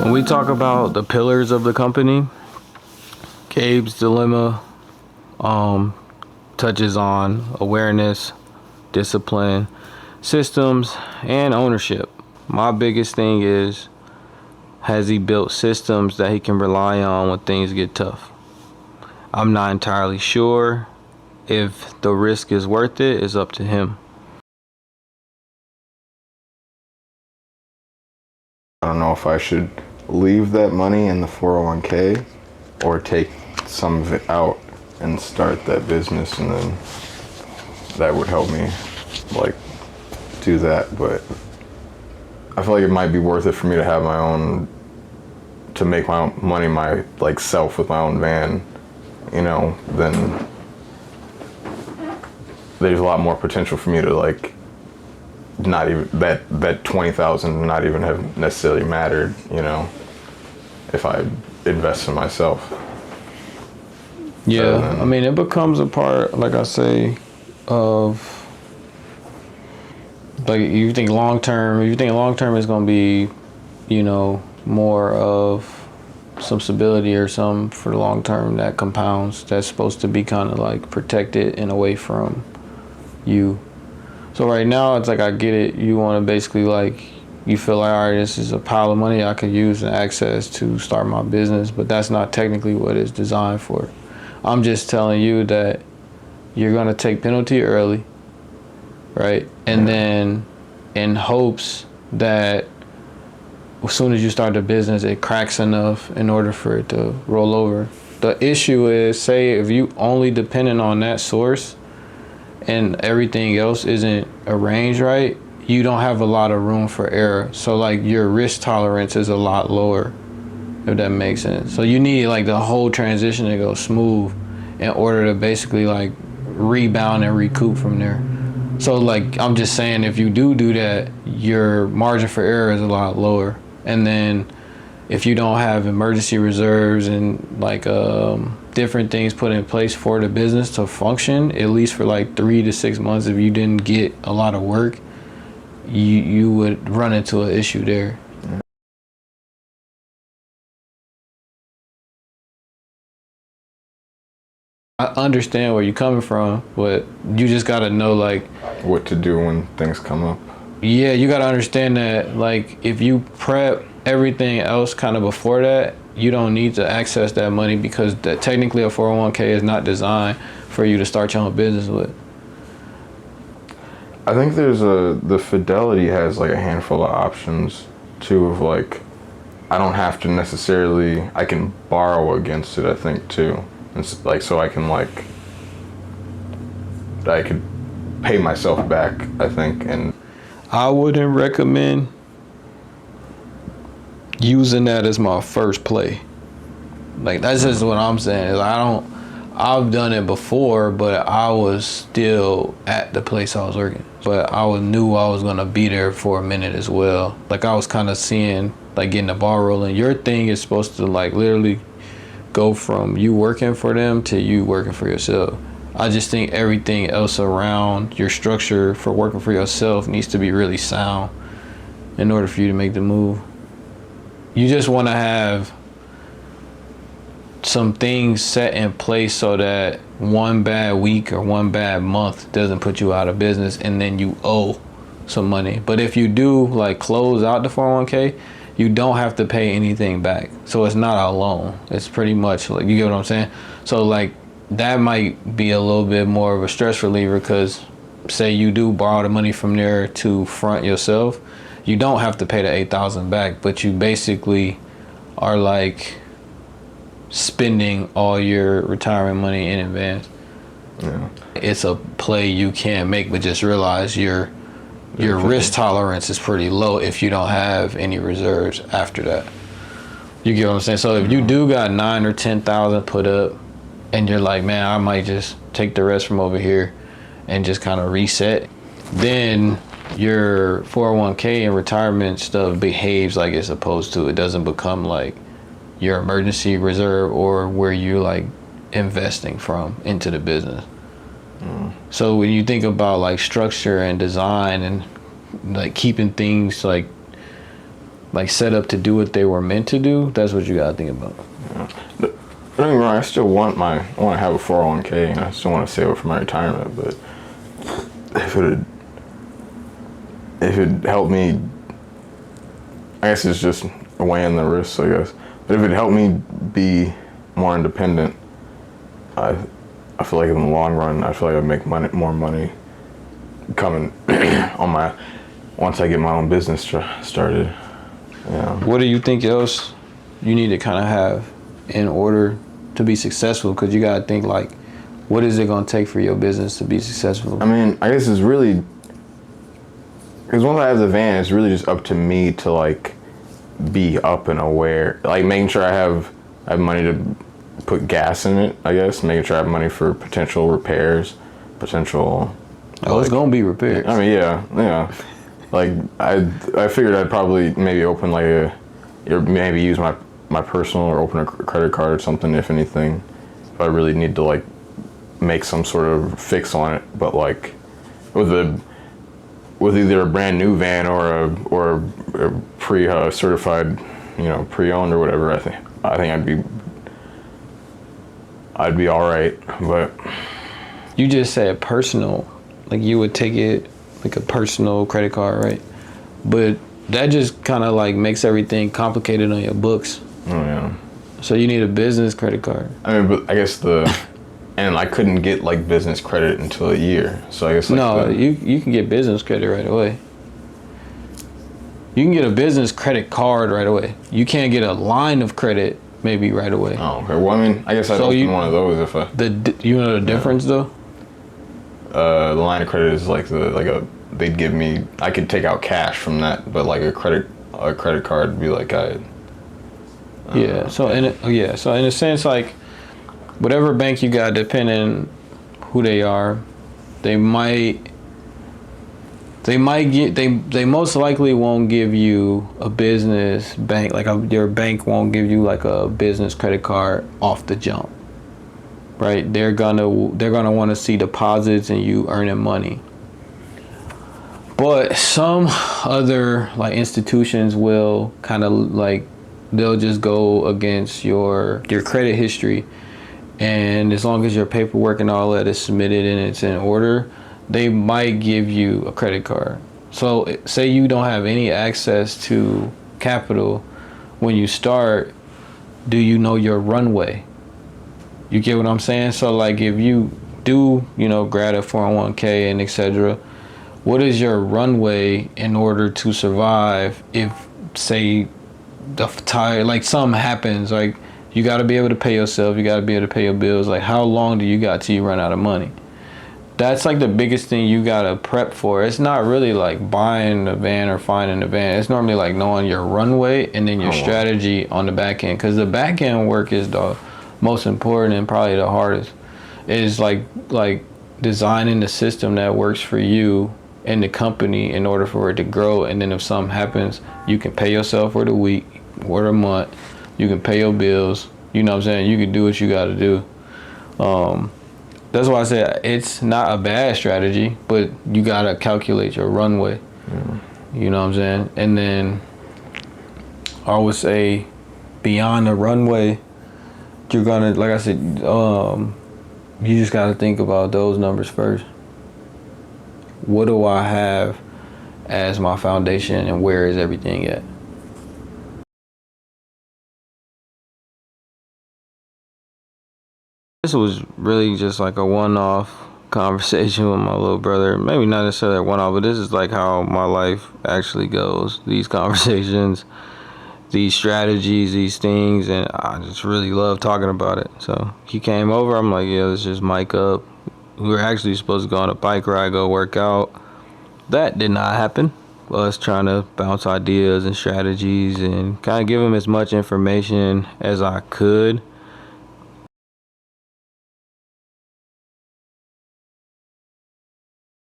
When we talk about the pillars of the company, Gabe's dilemma touches on awareness, discipline, systems, and ownership. My biggest thing is, has he built systems that he can rely on when things get tough? I'm not entirely sure. If the risk is worth it, it's up to him. I don't know if I should leave that money in the 401k or take some of it out and start that business, and then that would help me like do that. But I feel like it might be worth it for me to have my own, to make my own money, my like self with my own van, you know, then there's a lot more potential for me to like not even that 20,000 not even have necessarily mattered, you know, if I invest in myself. Yeah, I mean, it becomes a part, like I say, of like you think long term is going to be, you know, more of some stability or some for the long term that compounds, that's supposed to be kind of like protected and away from you. So right now it's like, I get it, you want to basically like, you feel like, all right, this is a pile of money I could use and access to start my business, but that's not technically what it's designed for. I'm just telling you that you're going to take penalty early, right? And then in hopes that as soon as you start the business, it cracks enough in order for it to roll over. The issue is, say if you only dependent on that source and everything else isn't arranged right, you don't have a lot of room for error. So like your risk tolerance is a lot lower, if that makes sense. So you need like the whole transition to go smooth in order to basically like rebound and recoup from there. So like, I'm just saying, if you do that, your margin for error is a lot lower. And then if you don't have emergency reserves and like different things put in place for the business to function, at least for like 3 to 6 months, if you didn't get a lot of work, you would run into an issue there. I understand where you're coming from, but you just gotta know like what to do when things come up. Yeah, you gotta understand that like if you prep everything else kind of before that, you don't need to access that money, because that technically a 401k is not designed for you to start your own business with. I think the Fidelity has like a handful of options too, of like, I don't have to necessarily, I can borrow against it, I think too. It's like, so I can like, I could pay myself back, I think. And I wouldn't recommend using that as my first play. Like, that's just what I'm saying. Is I've done it before, but I was still at the place I was working. But I knew I was gonna be there for a minute as well. Like, I was kind of seeing, like, getting the ball rolling. Your thing is supposed to like literally go from you working for them to you working for yourself. I just think everything else around your structure for working for yourself needs to be really sound in order for you to make the move. You just want to have some things set in place so that one bad week or one bad month doesn't put you out of business and then you owe some money. But if you do like close out the 401k, you don't have to pay anything back. So it's not a loan. It's pretty much like, you get what I'm saying? So like, that might be a little bit more of a stress reliever, because say you do borrow the money from there to front yourself, you don't have to pay the $8,000 back, but you basically are like spending all your retirement money in advance. yeah, It's a play you can't make, but just realize your risk tolerance is pretty low if you don't have any reserves after that. You get what I'm saying? So if you do got 9 or 10,000 put up, and you're like, man, I might just take the rest from over here and just kind of reset, then your 401k and retirement stuff behaves like it's supposed to. It doesn't become like your emergency reserve or where you're like investing from into the business. So when you think about like structure and design and like keeping things like like set up to do what they were meant to do, that's what you gotta think about. Yeah. Don't get me wrong, I want to have a 401k and I still want to save it for my retirement, but if it helped me, I guess it's just weighing the risks, I guess. But if it helped me be more independent, I feel like in the long run, I feel like I'd make more money coming once I get my own business started. Yeah. What do you think else you need to kind of have in order to be successful? Because you got to think like, what is it going to take for your business to be successful? I mean, I guess it's really, because once I have the van, it's really just up to me to like be up and aware, like making sure I have money to put gas in it, I guess, making sure I have money for potential repairs, potential. Oh, it's going to be repaired. I mean, yeah. Like I figured I'd probably maybe open like maybe use my personal or open a credit card or something, if anything, if I really need to like make some sort of fix on it. But like with either a brand new van or a pre-certified, pre-owned or whatever, I think I'd be all right. But you just said personal, like you would take it like a personal credit card, right? But that just kind of like makes everything complicated on your books. Oh yeah. So you need a business credit card. I mean, but I guess and I couldn't get like business credit until a year. So I guess like no, you can get business credit right away. You can get a business credit card right away. You can't get a line of credit maybe right away. Oh, okay. Well, I mean, I guess I'd open one of those if I. You know the difference though? The line of credit is like they'd give me, I could take out cash from that, but like a credit card would be like So in a sense, like whatever bank you got, depending who they are, they most likely won't give you a business bank, like your bank won't give you like a business credit card off the jump, right? They're gonna want to see deposits and you earning money. But some other like institutions will kind of like, they'll just go against your credit history, and as long as your paperwork and all that is submitted and it's in order, they might give you a credit card. So say you don't have any access to capital when you start, do you know your runway? You get what I'm saying? So like if you do, grab a 401k and etc., what is your runway in order to survive if, say, like something happens, like you got to be able to pay yourself, you got to be able to pay your bills, like how long do you got till you run out of money? That's like the biggest thing you got to prep for. It's not really like buying a van or finding a van. It's normally like knowing your runway and then your strategy on the back end, because the back end work is the most important and probably the hardest. Is like designing the system that works for you and the company in order for it to grow, and then if something happens, you can pay yourself for the week or the month, you can pay your bills, you know what I'm saying, you can do what you got to do. That's why I said it's not a bad strategy, but you got to calculate your runway. You know what I'm saying? And then I would say beyond the runway, you're gonna, like I said, you just got to think about those numbers first. What do I have as my foundation, and where is everything at? This was really just like a one-off conversation with my little brother. Maybe not necessarily a one-off, but this is like how my life actually goes. These conversations, these strategies, these things, and I just really love talking about it. So he came over, I'm like, yeah, let's just mic up. We were actually supposed to go on a bike ride, go work out. That did not happen. Us trying to bounce ideas and strategies and kind of give him as much information as I could